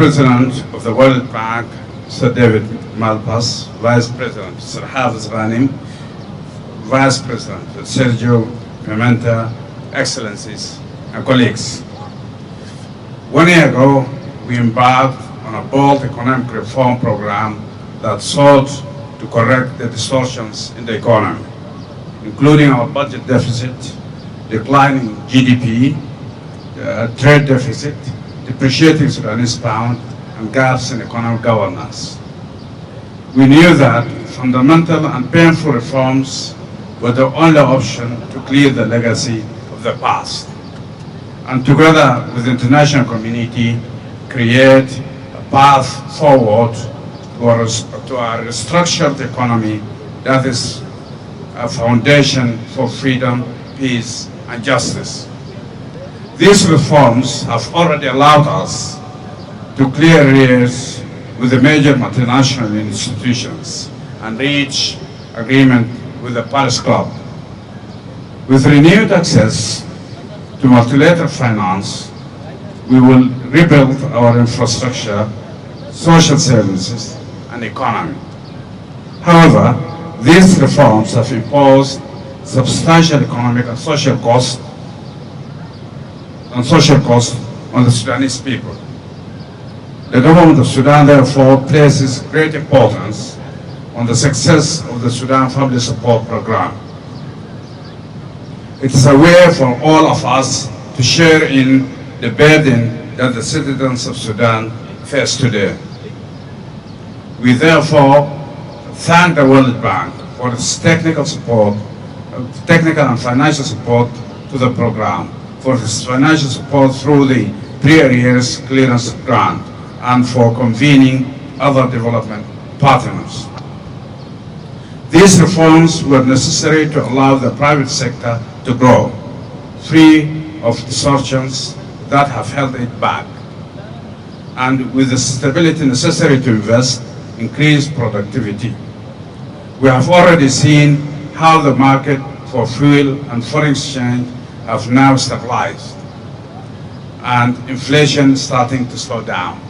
President of the World Bank, Sir David Malbas, Vice President Sir Hafiz Ghanim, Vice President Sergio Pimenta, Excellencies and colleagues. 1 year ago, we embarked on a bold economic reform program that sought to correct the distortions in the economy, including our budget deficit, declining GDP, trade deficit, depreciating Sudanese pound, and gaps in economic governance. We knew that fundamental and painful reforms were the only option to clear the legacy of the past, and together with the international community, create a path forward to a restructured economy that is a foundation for freedom, peace, and justice. These reforms have already allowed us to clear arrears with the major multinational institutions and reach agreement with the Paris Club. With renewed access to multilateral finance, we will rebuild our infrastructure, social services, and economy. However, these reforms have imposed substantial economic and social costs on the Sudanese people. The government of Sudan, therefore, places great importance on the success of the Sudan Family Support Program. It is a way for all of us to share in the burden that the citizens of Sudan face today. We therefore thank the World Bank for its technical and financial support to the program, for its financial support through the pre-arrears clearance grant, and for convening other development partners. These reforms were necessary to allow the private sector to grow, free of distortions that have held it back, and with the stability necessary to invest, increase productivity. We have already seen how the market for fuel and foreign exchange have now stabilized, and inflation starting to slow down.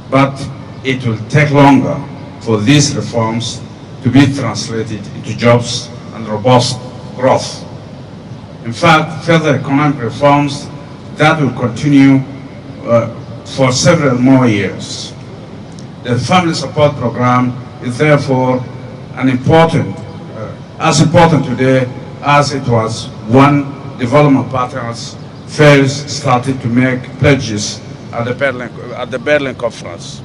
But it will take longer for these reforms to be translated into jobs and robust growth. In fact, further economic reforms that will continue for several more years. The Family Support Program is therefore as important today as it was when development partners first started to make pledges at the Berlin Conference.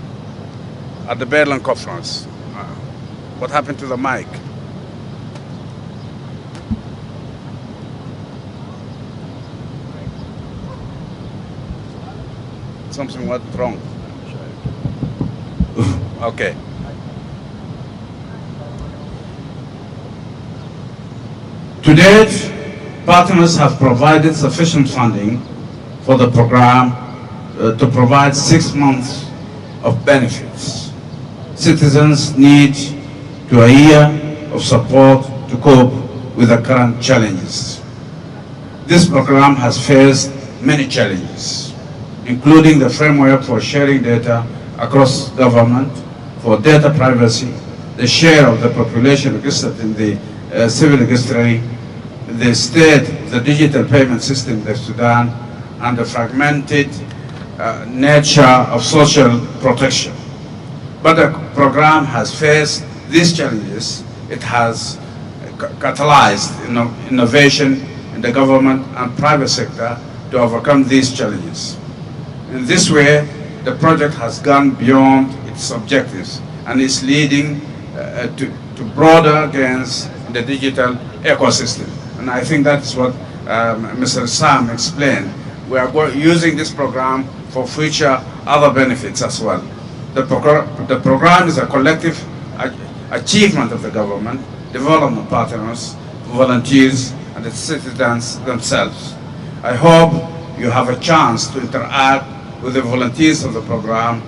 What happened to the mic? Something went wrong. Okay. To date, partners have provided sufficient funding for the program to provide 6 months of benefits. Citizens need a year of support to cope with the current challenges. This program has faced many challenges, including the framework for sharing data across government, for data privacy, the share of the population registered in the civil registry, the digital payment system in Sudan, and the fragmented nature of social protection. But the program has faced these challenges. It has catalyzed innovation in the government and private sector to overcome these challenges. In this way, the project has gone beyond its objectives and is leading to broader gains in the digital ecosystem. And I think that's what Mr. Sam explained. We are using this program for future other benefits as well. The program is a collective achievement of the government, development partners, volunteers, and the citizens themselves. I hope you have a chance to interact with the volunteers of the program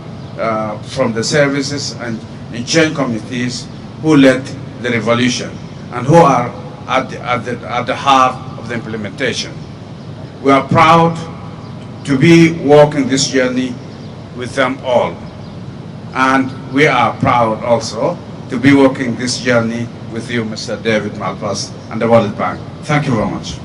from the services and change committees who led the revolution and who are at the heart of the implementation. We are proud to be walking this journey with them all. And we are proud also to be working this journey with you, Mr. David Malpass and the World Bank. Thank you very much.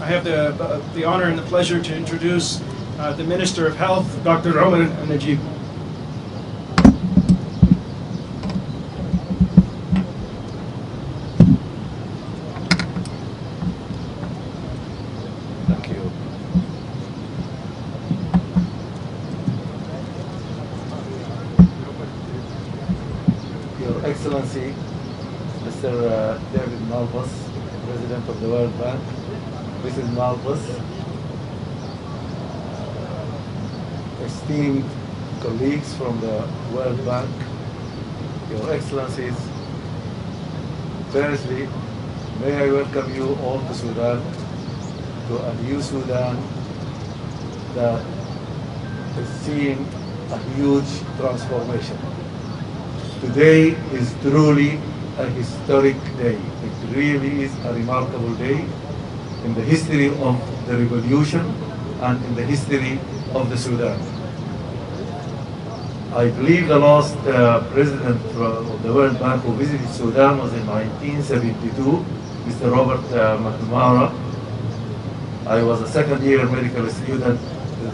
I have the honor and the pleasure to introduce the Minister of Health, Dr. Omar Najib. Thank you. Your Excellency, Mr. David Malbas, President of the World Bank, Mrs. Malbas, esteemed colleagues from the World Bank, Your Excellencies, firstly, may I welcome you all to Sudan, to a new Sudan that is seeing a huge transformation. Today is truly a historic day. It really is a remarkable day in the history of the revolution and in the history of the Sudan. I believe the last president of the World Bank who visited Sudan was in 1972, Mr. Robert McNamara. I was a second-year medical student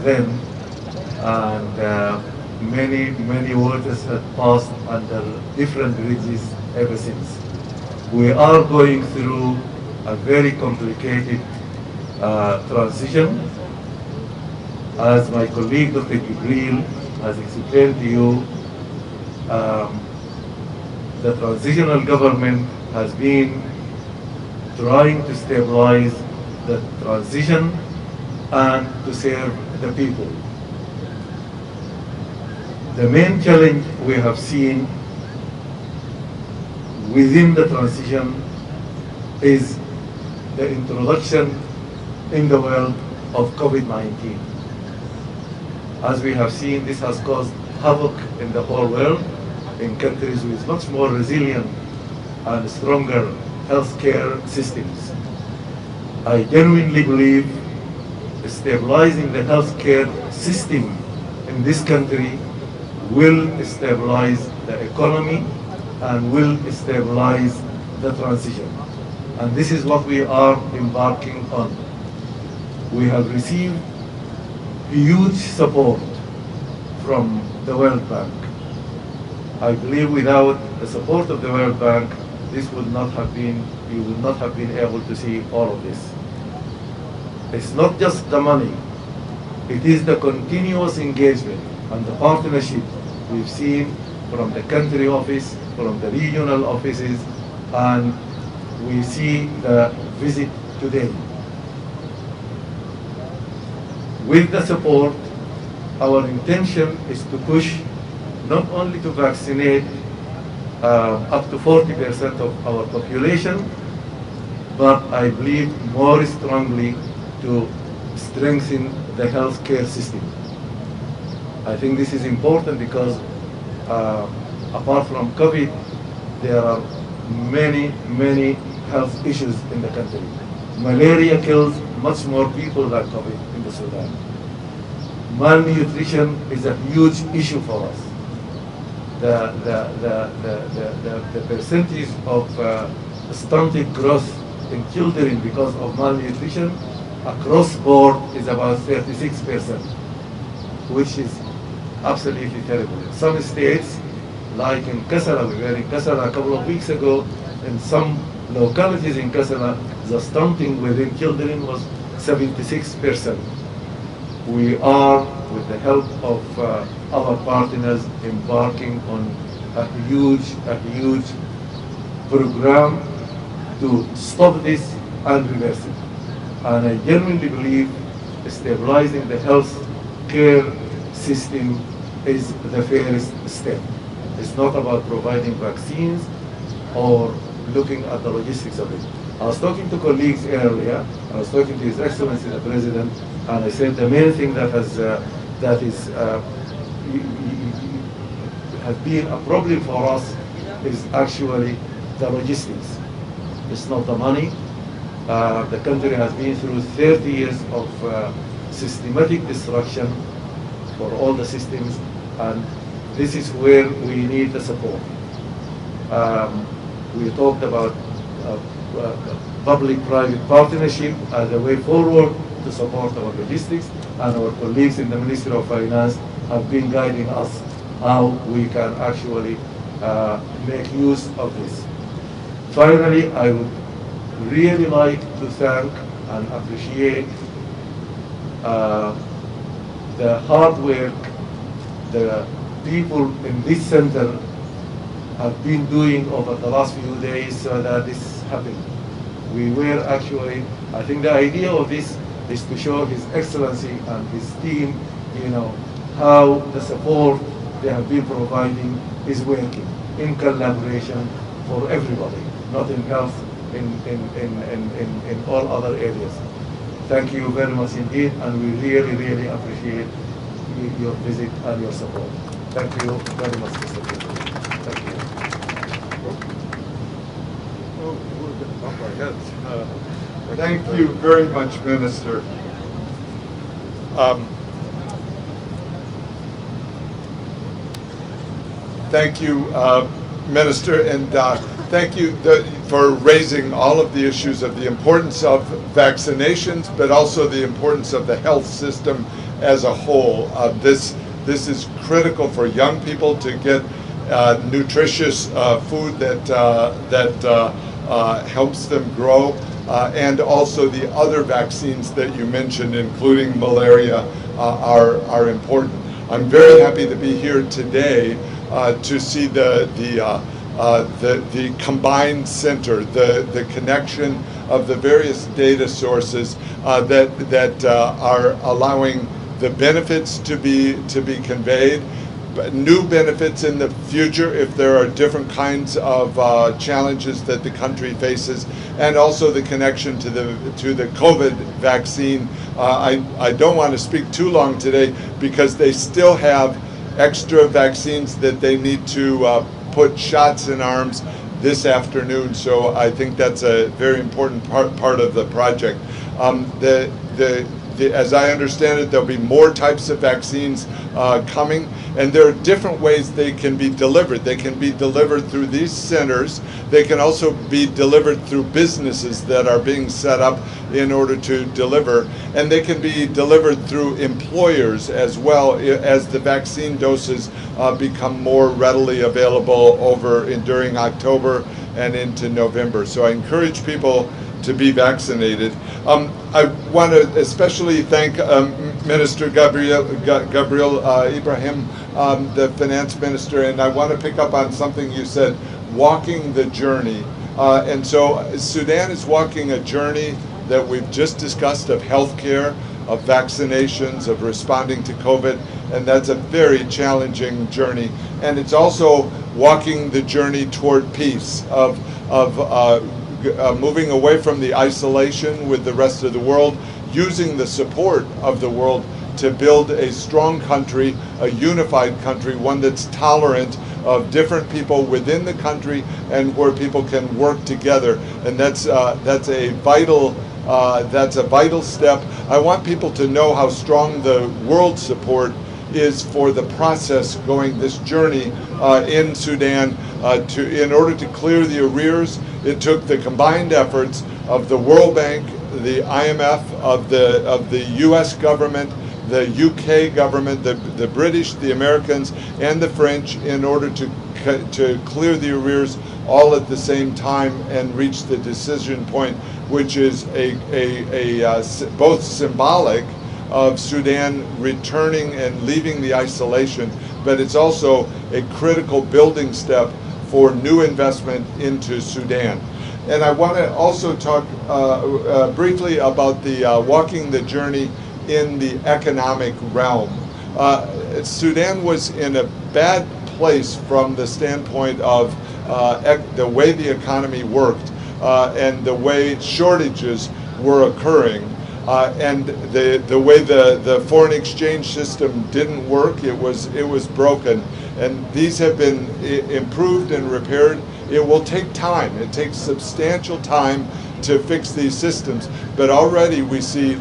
then, and many waters had passed under different bridges ever since. We are going through a very complicated transition. As my colleague Dr. Jibril has explained to you, the transitional government has been trying to stabilize the transition and to serve the people. The main challenge we have seen within the transition is the introduction in the world of COVID-19. As we have seen, this has caused havoc in the whole world, in countries with much more resilient and stronger healthcare systems. I genuinely believe stabilizing the healthcare system in this country will stabilize the economy and will stabilize the transition. And this is what we are embarking on. We have received huge support from the World Bank. I believe without the support of the World Bank, this would not have been, you would not have been able to see all of this. It's not just the money, it is the continuous engagement and the partnership we've seen from the country office, from the regional offices, and we see the visit today. With the support, our intention is to push not only to vaccinate up to 40% of our population, but I believe more strongly to strengthen the healthcare system. I think this is important because apart from COVID, there are many health issues in the country. Malaria kills much more people than COVID in the Sudan. Malnutrition is a huge issue for us. The percentage of stunted growth in children because of malnutrition across board is about 36%, which is absolutely terrible. In some states, like in Kasala, we were in Kasala a couple of weeks ago, in some localities in Kasala, the stunting within children was 76%. We are, with the help of our partners, embarking on a huge program to stop this and reverse it. And I genuinely believe stabilizing the health care system is the fairest step. It's not about providing vaccines or looking at the logistics of it. I was talking to colleagues earlier, I was talking to His Excellency the President, and I said the main thing that has been a problem for us is actually the logistics. It's not the money, The country has been through 30 years of systematic destruction for all the systems, and this is where we need the support. We talked about public-private partnership as a way forward to support our logistics, and our colleagues in the Ministry of Finance have been guiding us how we can actually make use of this. Finally, I would really like to thank and appreciate the hard work the people in this center have been doing over the last few days so that this happened. We were actually, I think the idea of this is to show His Excellency and his team, how the support they have been providing is working in collaboration for everybody, nothing else in all other areas. Thank you very much indeed, and we really, really appreciate your visit and your support. Thank you very much, Mr. President. Thank you. Oh, we're getting off our heads. Thank you very much, Minister. Thank you, Minister, and thank you for raising all of the issues of the importance of vaccinations, but also the importance of the health system as a whole. This is critical for young people to get nutritious food that helps them grow, and also the other vaccines that you mentioned, including malaria, are important. I'm very happy to be here today to see the combined center, the connection of the various data sources that are allowing the benefits to be conveyed, but new benefits in the future if there are different kinds of challenges that the country faces, and also the connection to the COVID vaccine. I don't want to speak too long today because they still have extra vaccines that they need to put shots in arms this afternoon. So I think that's a very important part of the project. As I understand it, there'll be more types of vaccines coming, and there are different ways they can be delivered. They can be delivered through these centers. They can also be delivered through businesses that are being set up in order to deliver, and they can be delivered through employers as well as the vaccine doses become more readily available during October and into November. So I encourage people to be vaccinated. I want to especially thank Minister Gabriel Ibrahim, the finance minister, and I want to pick up on something you said, walking the journey. And so Sudan is walking a journey that we've just discussed of healthcare, of vaccinations, of responding to COVID, and that's a very challenging journey. And it's also walking the journey toward peace, of moving away from the isolation with the rest of the world, using the support of the world to build a strong country, a unified country, one that's tolerant of different people within the country and where people can work together. And that's a vital step. I want people to know how strong the world support is for the process going this journey in Sudan. In order to clear the arrears, it took the combined efforts of the World Bank, the IMF, of the U.S. government, the UK government, the British, the Americans, and the French in order to clear the arrears all at the same time and reach the decision point, which is both symbolic of Sudan returning and leaving the isolation, but it's also a critical building step for new investment into Sudan. And I want to also talk briefly about the walking the journey in the economic realm. Sudan was in a bad place from the standpoint of the way the economy worked and the way shortages were occurring. And the way the foreign exchange system didn't work, it was broken. And these have been improved and repaired. It will take time. It takes substantial time to fix these systems, but already we see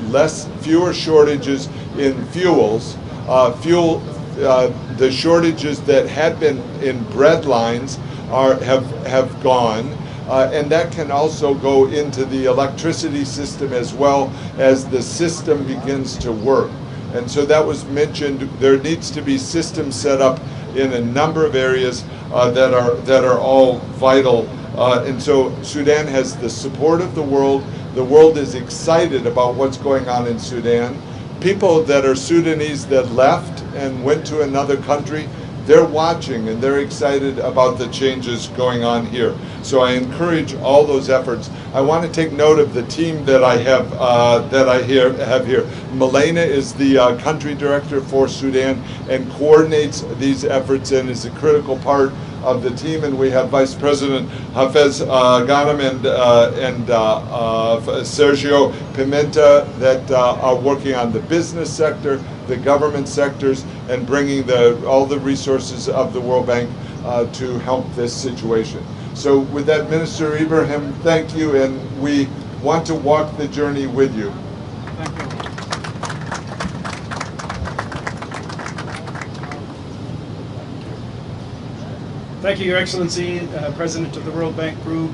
fewer shortages in fuels. The shortages that had been in bread lines have gone. And that can also go into the electricity system as well as the system begins to work. And so that was mentioned. There needs to be systems set up in a number of areas that are all vital. And so Sudan has the support of the world. The world is excited about what's going on in Sudan. People that are Sudanese that left and went to another country, they're watching and they're excited about the changes going on here. So I encourage all those efforts. I want to take note of the team that I have here. Milena is the country director for Sudan and coordinates these efforts and is a critical part of the team. And we have Vice President Hafez Ghanem and Sergio Pimenta that are working on the business sector, the government sectors, and bringing all the resources of the World Bank to help this situation. So with that, Minister Ibrahim, thank you, and we want to walk the journey with you. Thank you. Thank you, Your Excellency, President of the World Bank Group.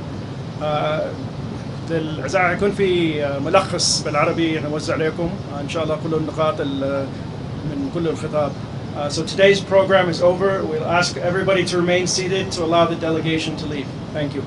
للأعزاء يكون في ملخص بالعربي نوزع عليكم إن شاء الله كل النقاط من كل الخطاب. So today's program is over. We'll ask everybody to remain seated to allow the delegation to leave. Thank you.